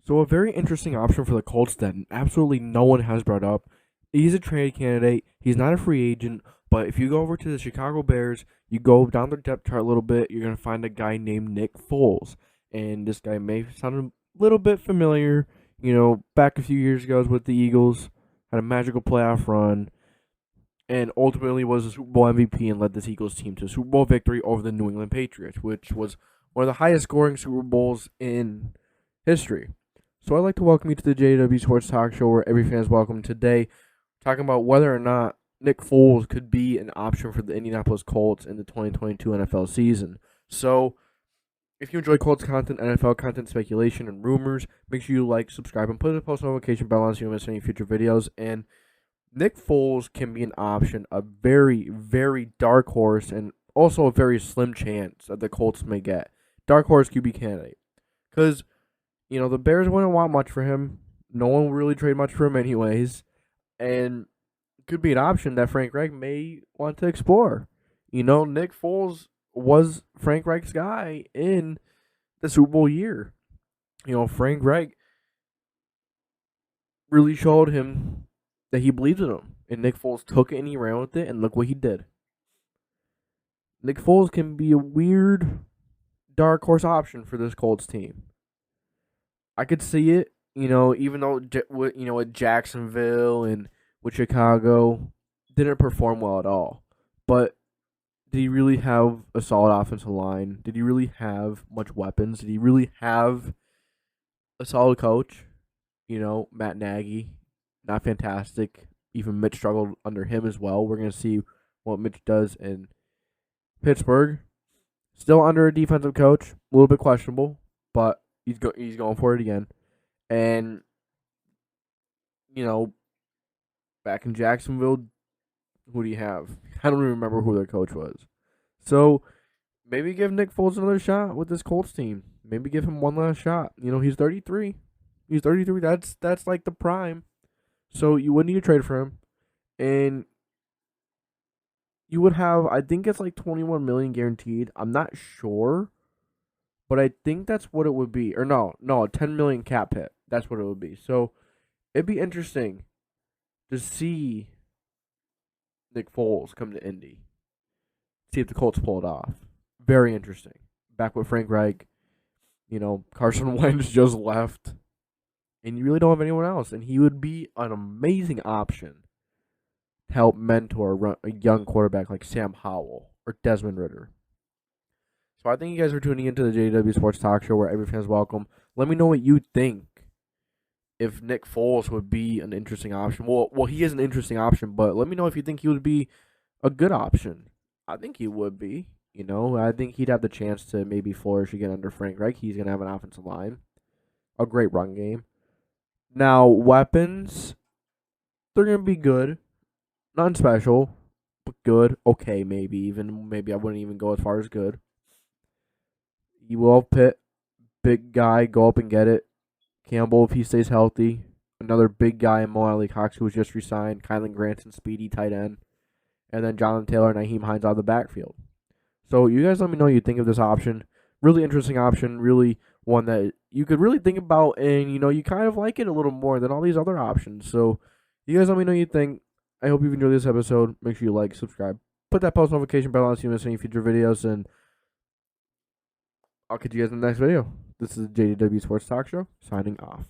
So a very interesting option for the Colts that absolutely no one has brought up. He's a trade candidate. He's not a free agent. But if you go over to the Chicago Bears, you go down their depth chart a little bit, you're going to find a guy named Nick Foles. And this guy may sound a little bit familiar. Back a few years ago, I was with the Eagles, had a magical playoff run, and ultimately was a Super Bowl MVP and led this Eagles team to a Super Bowl victory over the New England Patriots, which was one of the highest scoring Super Bowls in history. So I'd like to welcome you to the JDW Sports Talk Show, where every fan is welcome. Today, talking about whether or not Nick Foles could be an option for the Indianapolis Colts in the 2022 NFL season. So, if you enjoy Colts content, NFL content, speculation, and rumors, make sure you like, subscribe, and put the post notification bell on so you don't miss any future videos. And Nick Foles can be an option, a very, very dark horse, and also a very slim chance that the Colts may get. Dark horse QB candidate. Because the Bears wouldn't want much for him. No one will really trade much for him anyways. And could be an option that Frank Reich may want to explore. Nick Foles was Frank Reich's guy in the Super Bowl year. Frank Reich really showed him that he believed in him. And Nick Foles took it and he ran with it, and look what he did. Nick Foles can be a weird dark horse option for this Colts team. I could see it, even though, with Jacksonville and with Chicago, didn't perform well at all. But did he really have a solid offensive line? Did he really have much weapons? Did he really have a solid coach? Matt Nagy, not fantastic. Even Mitch struggled under him as well. We're going to see what Mitch does in Pittsburgh. Still under a defensive coach, a little bit questionable, but he's going for it again. And back in Jacksonville, who do you have? I don't even remember who their coach was. So maybe give Nick Foles another shot with this Colts team. Maybe give him one last shot. He's 33. He's 33. That's like the prime. So you wouldn't need to trade for him, and you would have, I think it's like $21 million guaranteed. I'm not sure, but I think that's what it would be. Or no, $10 million cap hit. That's what it would be. So it'd be interesting to see Nick Foles come to Indy. See if the Colts pull it off. Very interesting. Back with Frank Reich. Carson Wentz just left. And you really don't have anyone else. And he would be an amazing option to help mentor a young quarterback like Sam Howell or Desmond Ridder. So I thank you guys for tuning into the JDW Sports Talk Show, where every fan is welcome. Let me know what you think. If Nick Foles would be an interesting option. Well, he is an interesting option, but let me know if you think he would be a good option. I think he would be. I think he'd have the chance to maybe flourish again under Frank Reich. He's going to have an offensive line, a great run game. Now, weapons, they're going to be good. Nothing special, but good. Okay, maybe I wouldn't even go as far as good. You will have Pitt, big guy, go up and get it. Campbell, if he stays healthy. Another big guy in Mo Alley Cox, who was just re-signed. Kylan Granson, speedy tight end. And then Jonathan Taylor and Nyheim Hines out of the backfield. So you guys let me know what you think of this option. Really interesting option. Really one that you could really think about. And, you kind of like it a little more than all these other options. So you guys let me know what you think. I hope you've enjoyed this episode. Make sure you like, subscribe. Put that post notification bell on so you don't miss any future videos. And I'll catch you guys in the next video. This is the JDW Sports Talk Show, signing off.